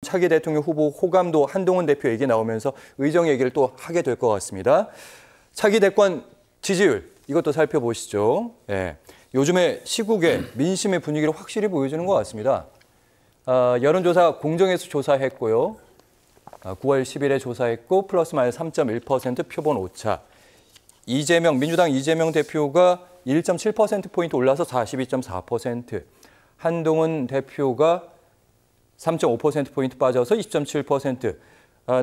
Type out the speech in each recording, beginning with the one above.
차기 대통령 후보 호감도 한동훈 대표 얘기 나오면서 의정 얘기를 또 하게 될 것 같습니다. 차기 대권 지지율 이것도 살펴보시죠. 예. 요즘에 시국에 민심의 분위기를 확실히 보여주는 것 같습니다. 여론조사 공정에서 조사했고요. 9월 10일에 조사했고 플러스 마이너스 3.1% 표본 오차. 민주당 이재명 대표가 1.7%포인트 올라서 42.4%. 한동훈 대표가 3.5%포인트 빠져서 20.7%.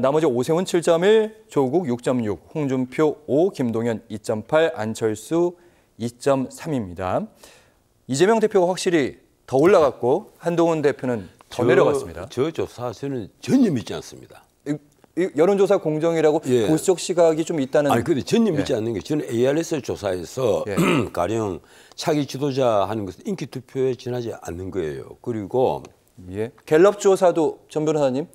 나머지 오세훈 7.1, 조국 6.6, 홍준표 5, 김동연 2.8, 안철수 2.3입니다. 이재명 대표가 확실히 더 올라갔고 한동훈 대표는 더 내려갔습니다. 저 조사 저는 전혀 믿지 않습니다. 여론조사 공정이라고 예. 보수적 시각이 좀 있다는. 아니 근데 전혀 믿지 않는 게 저는 ARS 조사에서 가령 차기 지도자 하는 것은 인기 투표에 지나지 않는 거예요. 그리고 갤럽 조사도 전 변호사님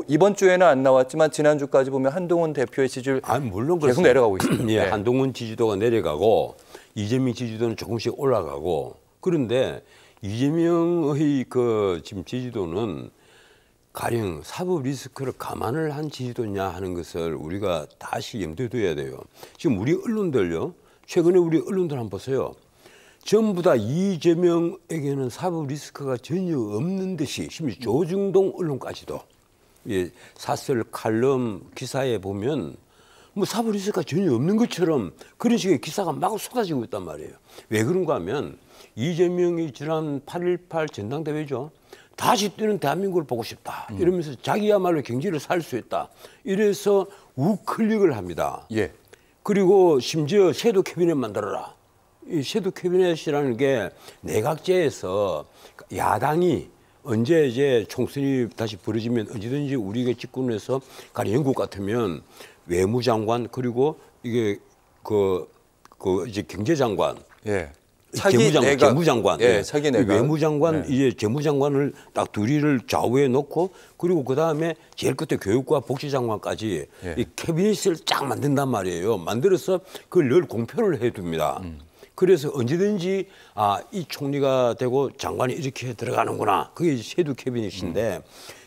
이번 주에는 안 나왔지만 지난주까지 보면 한동훈 대표의 지지율 물론 계속 내려가고 있습니다. 예, 한동훈 지지도가 내려가고 이재명 지지도는 조금씩 올라가고 그런데 이재명의 지금 지지도는 가령 사법 리스크를 감안을 한 지지도냐 하는 것을 우리가 다시 염두에 둬야 돼요. 지금 우리 언론들요. 최근에 우리 언론들 한번 보세요. 전부 다 이재명에게는 사법 리스크가 전혀 없는 듯이 심지어 조중동 언론까지도 사설 칼럼 기사에 보면 뭐 사법 리스크가 전혀 없는 것처럼 그런 식의 기사가 막 쏟아지고 있단 말이에요. 왜 그런가 하면 이재명이 지난 8.18 전당대회죠. 다시 뛰는 대한민국을 보고 싶다. 이러면서 자기야말로 경제를 살 수 있다. 이래서 우클릭을 합니다. 그리고 심지어 섀도우 캐비넷 만들어라. 이 섀도우 캐비넷이라는 게 내각제에서 야당이 언제 이제 총선이 다시 벌어지면 언제든지 우리가 집권해서 가령 영국 같으면 외무장관 그리고 이게 이제 경제장관. 재무장관, 차기 내각. 외무장관, 이제 재무장관을 딱 둘이를 좌우에 놓고 그리고 그 다음에 제일 끝에 교육과 복지장관까지 이 캐비닛을 쫙 만든단 말이에요. 만들어서 그걸 늘 공표를 해둡니다. 그래서 언제든지 이 총리가 되고 장관이 이렇게 들어가는구나. 그게 섀도우 캐비닛인데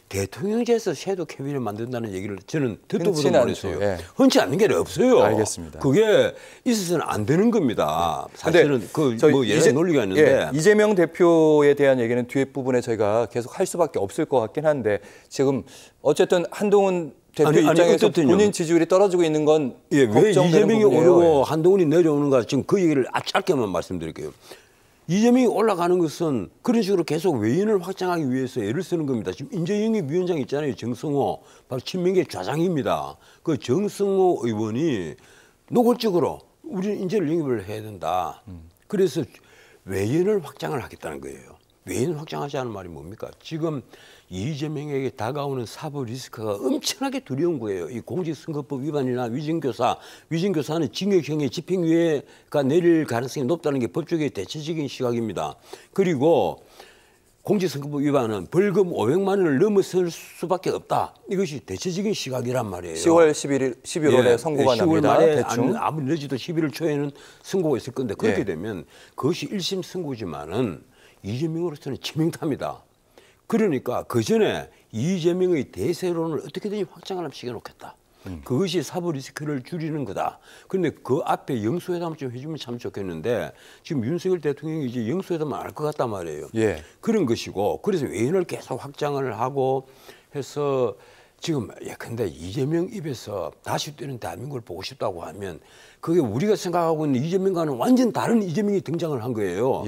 대통령제에서 섀도우 캐비닛을 만든다는 얘기를 저는 듣도 보도 못했어요. 흔치 않는 게 없어요. 알겠습니다. 그게 있어서는 안 되는 겁니다. 사실은 여러 논리가 있는데 이재명 대표에 대한 얘기는 뒤에 부분에 저희가 계속 할 수밖에 없을 것 같긴 한데 지금 어쨌든 한동훈 대표 입장에서 본인 지지율이 떨어지고 있는 건 왜 걱정되는 이재명이 부분이에요. 오르고 한동훈이 내려오는가 지금 그 얘기를 짧게만 말씀드릴게요. 이재명이 올라가는 것은 그런 식으로 계속 외인을 확장하기 위해서 애를 쓰는 겁니다. 지금 인재영입 위원장 있잖아요. 정성호, 바로 친명계 좌장입니다. 그 정성호 의원이 노골적으로 우리는 인재를 영입을 해야 된다. 그래서 외인을 확장을 하겠다는 거예요. 외인을 확장하지 않은 말이 뭡니까? 지금 이재명에게 다가오는 사법 리스크가 엄청나게 두려운 거예요. 이 공직선거법 위반이나 위증교사는 징역형의 집행유예가 내릴 가능성이 높다는 게 법조계의 대체적인 시각입니다. 그리고 공직선거법 위반은 벌금 500만 원을 넘어설 수밖에 없다. 이것이 대체적인 시각이란 말이에요. 10월 11월에 선고가 10월 납니다. 말에 대충. 아무리 늦어도 11월 초에는 선고가 있을 건데 그렇게 되면 그것이 1심 선고지만은 이재명으로서는 치명타입니다. 그러니까 그 전에 이재명의 대세론을 어떻게든지 확장을 시켜놓겠다. 그것이 사법 리스크를 줄이는 거다. 그런데 그 앞에 영수회담을 좀 해주면 참 좋겠는데 지금 윤석열 대통령이 이제 영수회담을 안 할 것 같단 말이에요. 그런 것이고 그래서 외인을 계속 확장을 하고 해서 지금 근데 이재명 입에서 다시 뛰는 대한민국을 보고 싶다고 하면 그게 우리가 생각하고 있는 이재명과는 완전 다른 이재명이 등장을 한 거예요.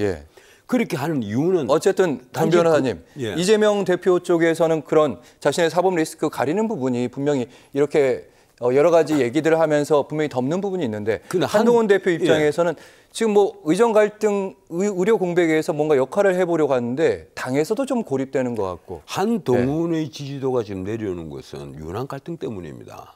그렇게 하는 이유는 어쨌든 단 변호사님 이재명 대표 쪽에서는 그런 자신의 사법 리스크 가리는 부분이 분명히 이렇게 여러 가지 얘기들을 하면서 분명히 덮는 부분이 있는데 한동훈 대표 입장에서는 지금 뭐 의정 갈등 의료 공백에서 뭔가 역할을 해보려고 하는데 당에서도 좀 고립되는 것 같고 한동훈의 지지도가 지금 내려오는 것은 윤한 갈등 때문입니다.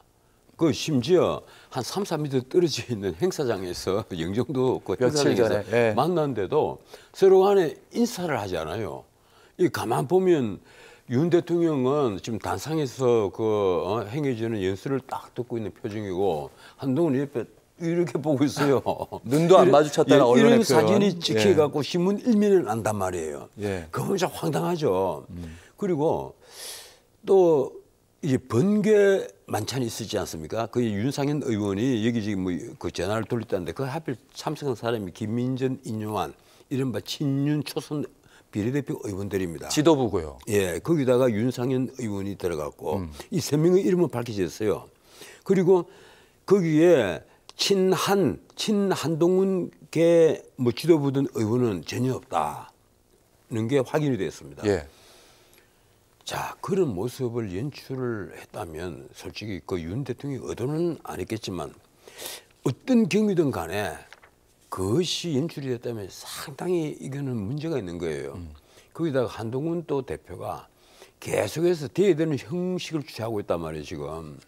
그 심지어 한 3, 4m 떨어져 있는 행사장에서 영종도 그 행사장에서 만났는데도 서로 간에 인사를 하지 않아요. 이 가만 보면 윤 대통령은 지금 단상에서 행해지는 연설을 딱 듣고 있는 표정이고 한동훈 옆에 이렇게 보고 있어요. 눈도 안 마주쳤다는 언론의 이런 표현. 사진이 찍혀갖고 신문 일면을 난단 말이에요. 그건 진짜 황당하죠. 그리고 또 이제 번개 만찬이 있었지 않습니까? 그 윤상현 의원이 여기 지금 뭐 그 전화를 돌렸다는데 그 하필 참석한 사람이 김민전, 인용환 이른바 친윤 초선 비례대표 의원들입니다. 지도부고요. 예, 거기다가 윤상현 의원이 들어갔고 이 세 명의 이름은 밝혀졌어요. 그리고 거기에 친한동훈계 뭐 지도부든 의원은 전혀 없다는 게 확인이 됐습니다. 예. 자, 그런 모습을 연출을 했다면 솔직히 그 윤 대통령이 의도는 안 했겠지만 어떤 경위든 간에 그것이 연출이 됐다면 상당히 이거는 문제가 있는 거예요. 거기다가 한동훈 또 대표가 계속해서 대대는 형식을 취하고 있단 말이에요, 지금.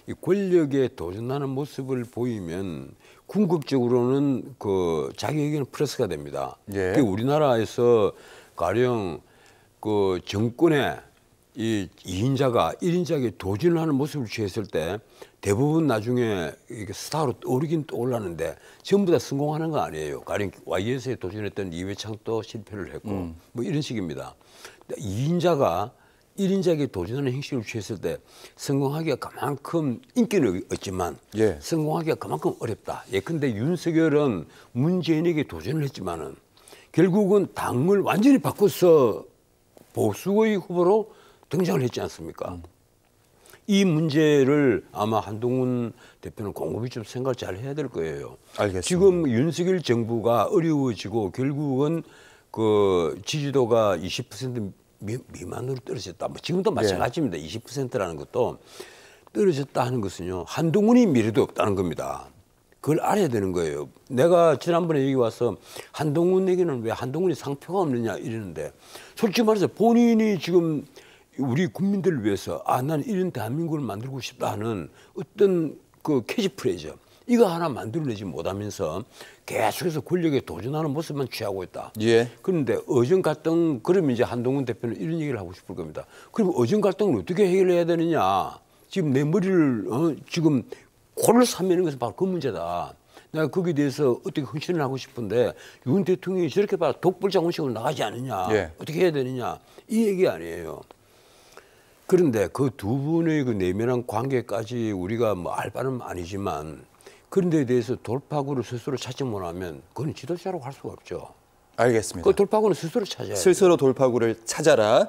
이 권력에 도전하는 모습을 보이면 궁극적으로는 그 자기에게는 플러스가 됩니다. 예. 그 우리나라에서 가령 그 정권에 이 2인자가 1인자에게 도전을 하는 모습을 취했을 때 대부분 나중에 이게 스타로 떠오르긴 떠올랐는데 전부 다 성공하는 거 아니에요. 가령 YS에 도전했던 이회창도 실패를 했고 뭐 이런 식입니다. 2인자가 1인자에게 도전하는 형식을 취했을 때 성공하기가 그만큼 인기는 없지만 예. 성공하기가 그만큼 어렵다. 예컨대 윤석열은 문재인에게 도전을 했지만은 결국은 당을 완전히 바꿔서 보수의 후보로 등장을 했지 않습니까? 이 문제를 아마 한동훈 대표는 곰곰이 좀 생각을 잘 해야 될 거예요. 알겠습니다. 지금 윤석열 정부가 어려워지고 결국은 그 지지도가 20% 미만으로 떨어졌다. 뭐 지금도 마찬가지입니다. 20%라는 것도 떨어졌다 하는 것은요. 한동훈이 미래도 없다는 겁니다. 그걸 알아야 되는 거예요. 내가 지난번에 여기 와서 한동훈에게는 왜 한동훈이 상표가 없느냐 이러는데 솔직히 말해서 본인이 지금 우리 국민들을 위해서 난 이런 대한민국을 만들고 싶다 하는 어떤 그 캐치프레이즈 이거 하나 만들어내지 못하면서 계속해서 권력에 도전하는 모습만 취하고 있다. 예. 그런데 의정 갈등 그러면 이제 한동훈 대표는 이런 얘기를 하고 싶을 겁니다. 그럼 의정 갈등을 어떻게 해결해야 되느냐? 지금 내 머리를 지금 코를 삼는 것은 바로 그 문제다. 내가 거기에 대해서 어떻게 헌신을 하고 싶은데 윤 대통령이 저렇게 봐라 독불장군식으로 나가지 않느냐? 예. 어떻게 해야 되느냐? 이 얘기 아니에요. 그런데 그 두 분의 그 내면한 관계까지 우리가 뭐 알 바는 아니지만 그런 데에 대해서 돌파구를 스스로 찾지 못하면 그건 지도자라고 할 수가 없죠. 알겠습니다. 그 돌파구는 스스로 찾아야 돼요. 스스로 돌파구를 찾아라.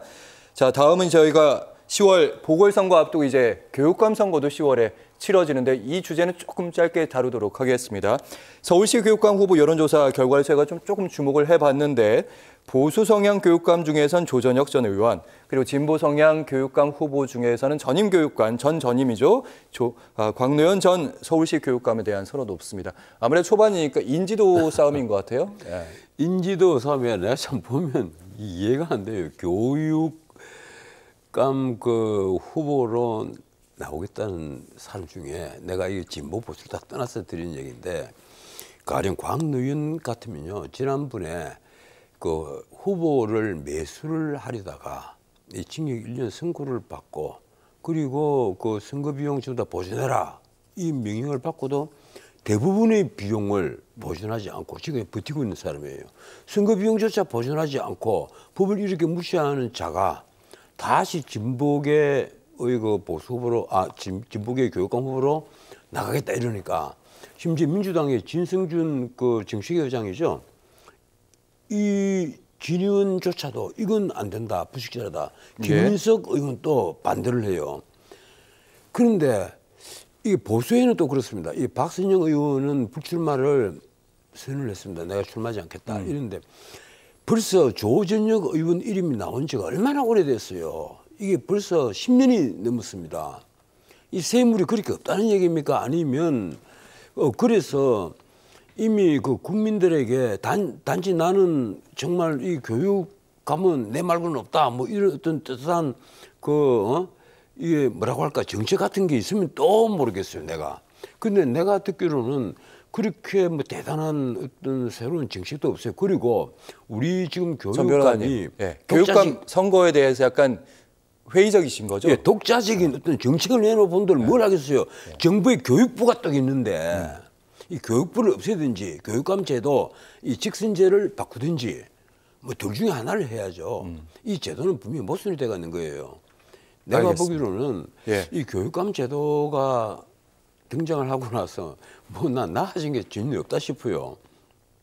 자, 다음은 저희가 10월 보궐선거 앞두고 이제 교육감 선거도 10월에 치러지는데 이 주제는 조금 짧게 다루도록 하겠습니다. 서울시 교육감 후보 여론조사 결과를 제가 조금 주목을 해봤는데 보수 성향 교육감 중에선 조전혁 전 의원 그리고 진보 성향 교육감 후보 중에서는 전임 교육감, 전 전임이죠. 광노현 전 서울시 교육감에 대한 선호도 높습니다. 아무래도 초반이니까 인지도 싸움인 것 같아요. 예. 인지도 싸움에 내가 참 보면 이해가 안 돼요. 교육감 그 후보로 나오겠다는 사람 중에 내가 이 진보 보수를 다 떠나서 드리는 얘기인데 가령 광노현 같으면요. 지난번에 그 후보를 매수를 하려다가 이 징역 1년 선고를 받고 그리고 그 선거 비용 전부 다 보전해라 이 명령을 받고도 대부분의 비용을 보전하지 않고 지금 버티고 있는 사람이에요. 선거 비용조차 보전하지 않고 법을 이렇게 무시하는 자가 다시 진보계의 그 보수 후보로 진보계의 교육감 후보로 나가겠다 이러니까 심지어 민주당의 진성준 그 정책위 의장이죠. 이 진의원조차도 이건 안 된다, 부식자다. 김민석 의원 또 반대를 해요. 그런데 이 보수에는 또 그렇습니다. 이 박선영 의원은 불출마를 선언을 했습니다. 내가 출마하지 않겠다 이런데 벌써 조전혁 의원 이름이 나온 지가 얼마나 오래됐어요. 이게 벌써 10년이 넘었습니다. 이 세물이 그렇게 없다는 얘기입니까? 아니면 그래서 이미 그 국민들에게 단지 나는 정말 이 교육감은 내 말고는 없다. 뭐 이런 어떤 뜻한 이게 뭐라고 할까 정책 같은 게 있으면 또 모르겠어요. 내가. 근데 내가 듣기로는 그렇게 뭐 대단한 어떤 새로운 정책도 없어요. 그리고 우리 지금 교육감이 교육감 선거에 대해서 약간 회의적이신 거죠? 예, 독자적인 어떤 정책을 내놓은 분들 뭘 하겠어요. 정부의 교육부가 딱 있는데 이 교육부를 없애든지 교육감 제도 이 직선제를 바꾸든지 뭐 둘 중에 하나를 해야죠. 이 제도는 분명히 모순이 돼가 있는 거예요. 내가 알겠습니다. 보기로는 예. 이 교육감 제도가 등장을 하고 나서 뭐 나아진 게 전혀 없다 싶어요.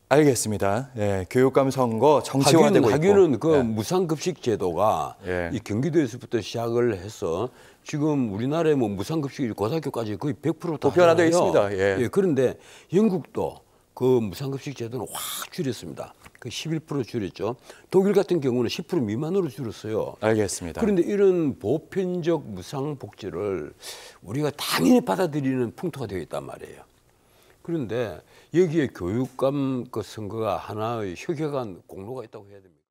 알겠습니다. 예, 교육감 선거 정치화되고 하기는 있고. 그 예. 무상급식 제도가 예. 이 경기도에서부터 시작을 해서 지금 우리나라에 뭐 무상급식이 고등학교까지 거의 100%다 보편화되어 있습니다. 예. 그런데 영국도 그 무상급식 제도는 확 줄였습니다. 그 11% 줄였죠. 독일 같은 경우는 10% 미만으로 줄였어요. 알겠습니다. 그런데 이런 보편적 무상복지를 우리가 당연히 받아들이는 풍토가 되어 있단 말이에요. 그런데 여기에 교육감 그 선거가 하나의 효격한 공로가 있다고 해야 됩니다.